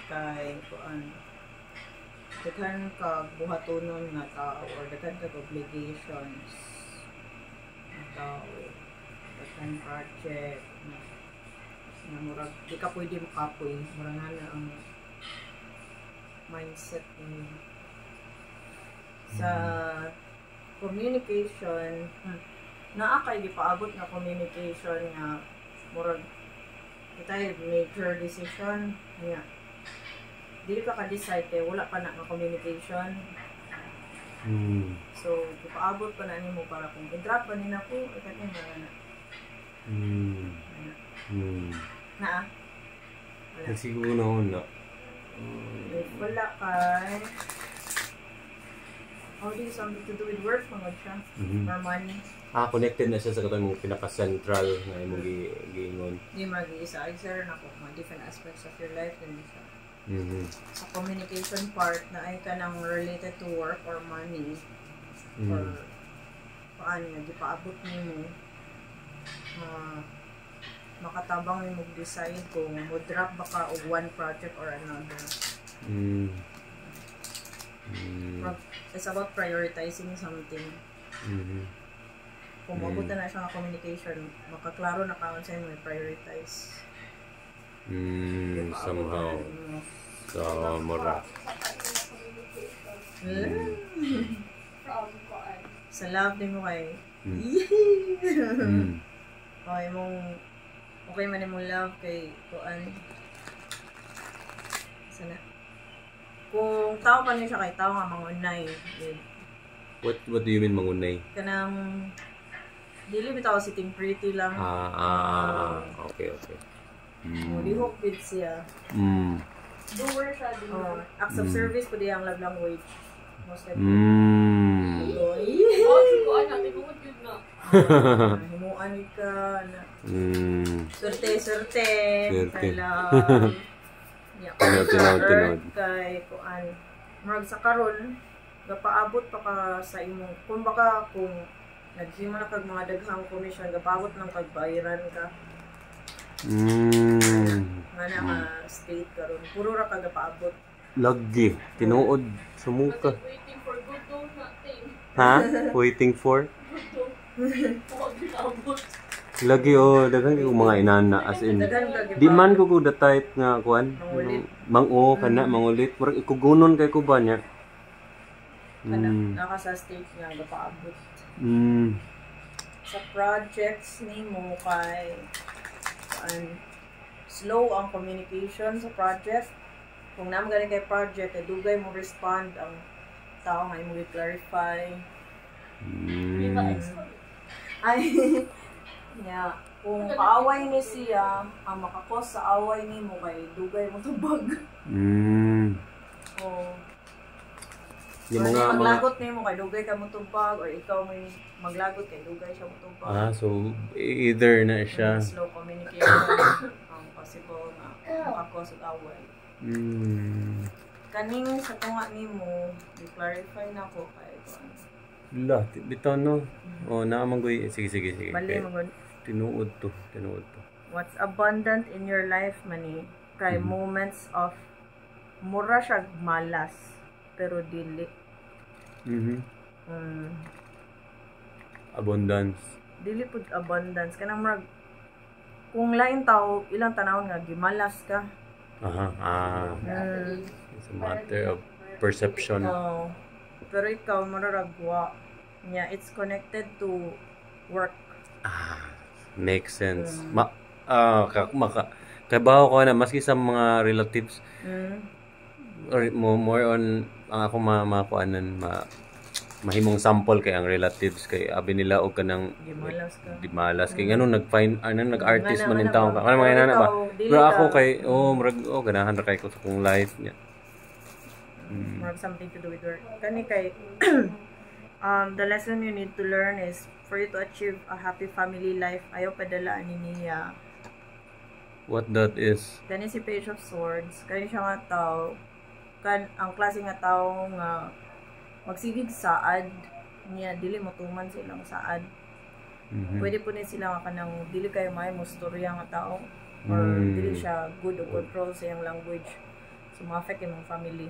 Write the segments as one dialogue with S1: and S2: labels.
S1: kay kuan daghan ka buhatonon nga tao or daghan ka obligations nga tao, daghan project na murag di ka pwede makapoy, murag na ang mindset ni sa communication. Naa kay gipaabot na communication nga murag kitay major decision nga dili ka ka-decide kay wala pa na nga communication. So gipaabot pa na nimo para kung i-drop ba nina ko kani na naa
S2: siguro na
S1: wala kay how do you something to do with work mga siya or money.
S2: Connected na siya sa katong mong pinaka-central na imong giingon.
S1: Di mag-iisa. Exer na ko mga different aspects of your life din siya. Sa communication part na ay ka nang related to work or money or paano nga gipaabot nimo makatabang ni mag-decide kung mo-drop ba ka og one project or another. It's about prioritizing something. Kung mabuta na siya ng communication, makaklaro na kaon sa mo i-prioritize.
S2: Somehow. So, mura.
S1: Sa love din mo kay okay mong okay man imong love kay kuan sana kung tao pa niya siya kay tao nga mangunay.
S2: What do you mean mangunay?
S1: Kanang dili bitaw sitting pretty lang.
S2: Okay.
S1: Lihok bit siya. Doer siya din. Acts of service pwede ang love language. Most likely.
S3: Siguan natin kung yun na.
S1: Himuan ka na. Swerte.
S2: Tinawad.
S1: Kay kuan. Murag sa karon gapaabot pa ka sa imong kung baka kung naghimo na kag mga daghang commission gapaabot ng pagbayaran ka. Nga nga state karon puro ra ka gapaabot.
S2: Lagi tinuod sumuka.
S3: Waiting for good daw natin.
S2: Ha? Waiting for?
S3: Abot.
S2: Lagi daghang yung mga inana as in. Di man ko the type nga kuan. Kana mangulit. Murag ikugunon kay ko ba niya.
S1: Naka sa state nga gapaabot. Sa projects nimo kay slow ang communication sa project. Kung naman galing kay project, dugay mo respond ang tao nga mo i-clarify. Ay, yeah. Kung kaaway ni siya, ang makakos sa away ni mo kay dugay mo tubag.
S2: Yung mga
S1: maglagot ni mo kay dugay ka mo tubag or ikaw may maglagot kay dugay siya mo tubag.
S2: So either na siya.
S1: Slow communication ang possible na makakos sa away. Kaning sa tunga nimo, i-clarify na ko kay kuan.
S2: Bitaw no. Naamang goy sige.
S1: Bali mo gon.
S2: Tinuod to.
S1: What's abundant in your life mani kay moments of mura siya malas pero dili.
S2: Abundance.
S1: Dili pud abundance kanang murag kung lain tao ilang tanawon nga gimalas ka.
S2: It's a matter of perception.
S1: Pero ikaw mararagwa niya it's connected to work.
S2: Makes sense. Kabaho ko na maski sa mga relatives or more on ang ako makuanan mahimong sample kay ang relatives kay abi nila og kanang dimalas kay ngano nag-artist man in taon ka kanang mga inana ba pero ako kay murag ganahan ra kay ko sa kong life niya
S1: murag something to do with work kani kay the lesson you need to learn is for you to achieve a happy family life ayaw padala ani niya.
S2: What that is?
S1: Kani si Page of Swords kani siya nga tao ang klase nga tao nga magsigig saad niya dili mo tuman silang saad. Pwede po ni sila nga kanang dili kayo may mustorya nga tao or dili siya good o control sa iyang language. So, ma-affect yung family.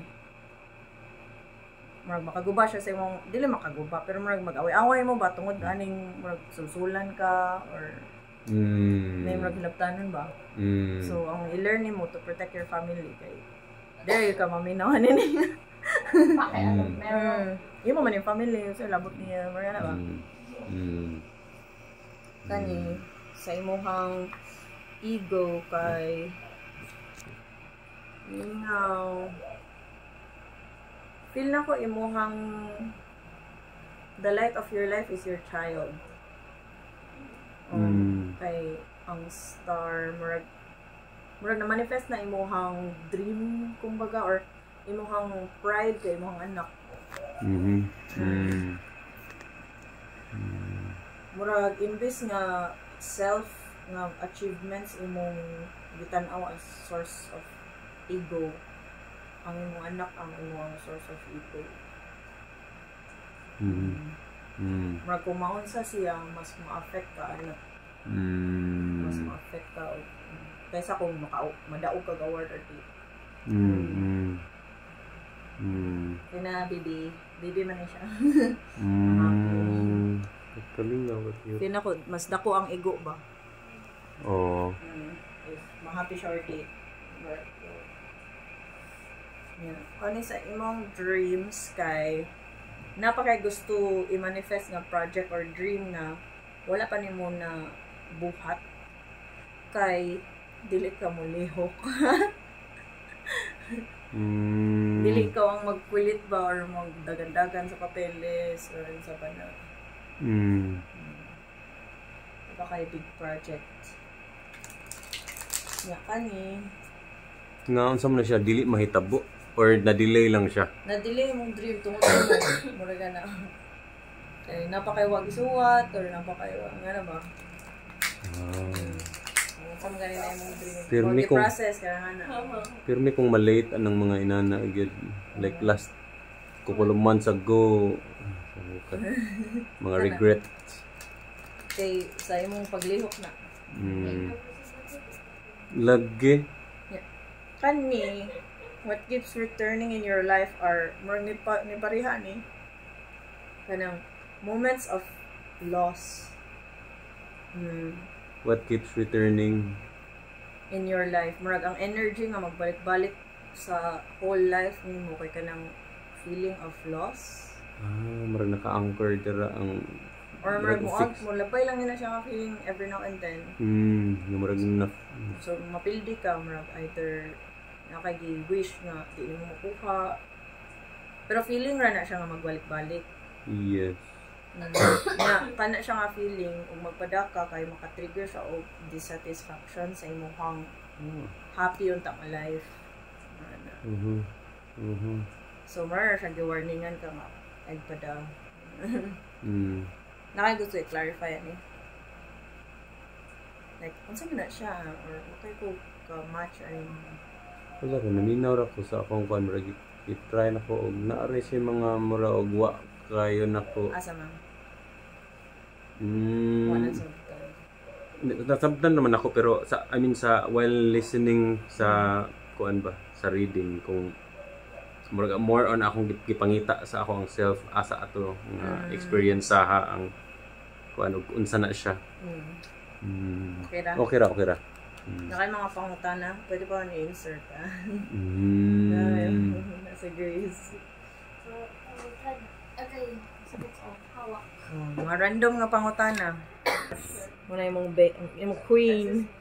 S1: Murag makaguba siya sa imong, dili makaguba, pero murag mag-away-away mo ba, tungod aning murag sulsulan ka, or may murag hilabtanon ba? So, ang i-learn mo to protect your family, kay there ka maminawan nini. Yung mo man yung family, so labot niya, murag na ba? Kani, sa imong ego kay ingaw feel na ko imuhang the light of your life is your child. Kay ang star murag na manifest na imuhang dream kumbaga, or imuhang pride kay imuhang anak. Murag imbis nga self nga achievements imong gitan-aw as source of ego, ang imong anak ang imong source of ego. Murag kung maunsa siya, mas ma-affect ka anak. Mas ma-affect ka kaysa kung madaog kag award or di. Kaya baby man na siya.
S2: Kalingaw ka yun.
S1: Kaya ko, mas dako ang ego ba?
S2: Oo.
S1: If ma-happy siya or di. Kani sa imong dreams kay napakay gusto i-manifest nga project or dream na wala pa nimo na buhat kay dili ka mo lihok. Dili ka ang magkulit ba or magdagan-dagan sa papeles or sa bana. Diba kay big project. Nga kani
S2: Nga unsa man na siya dili mahitabo or na-delay lang siya.
S1: Na-delay mong dream tungod mo. Muraga na. Kay napakaiwag isuwat or napakaiwag nga na ba? Kung ganun na yung dream.
S2: Pirmi kung
S1: process ka na.
S2: Pirmi kung malate anang mga inana agad, like last couple of months ago, mga regret.
S1: Kay sa imong paglihok na.
S2: Lagi.
S1: Kani, what keeps returning in your life are more ni pariha ni kanang moments of loss.
S2: What keeps returning
S1: in your life? Murag ang energy nga magbalik-balik sa whole life nimo kay kanang feeling of loss.
S2: Murag naka-anchor dira ang
S1: or murag mo labay lang nila siya nga feeling every now and then.
S2: Murag na.
S1: So mapildi ka murag either nakagi-wish nga di mo makuha. Pero feeling ra na siya nga magbalik-balik.
S2: Yes.
S1: Na kana siya nga feeling ug magpadaka kay maka-trigger siya og dissatisfaction sa imong happy unta nga life. So mara siya gi-warningan ka nga agpada. Gusto i-clarify ani. Like unsa man na siya or okay ko ka match ay
S2: wala ko naminaw ra ko sa akong kuan murag i-try na ko og naari si mga mura og wa kayo nako.
S1: Asa man?
S2: Wala nasabtan naman ako pero sa sa while listening sa kuan ba sa reading kung murag more on akong gipangita sa akong self asa ato nga experience saha ang kuan og unsa na siya. Okay ra.
S1: Nakay mga pangutana, pwede ba ni-insert Nasa Grace.
S3: Okay, sabot ko, hawak.
S1: Mga random nga pangutana. Muna yung queen.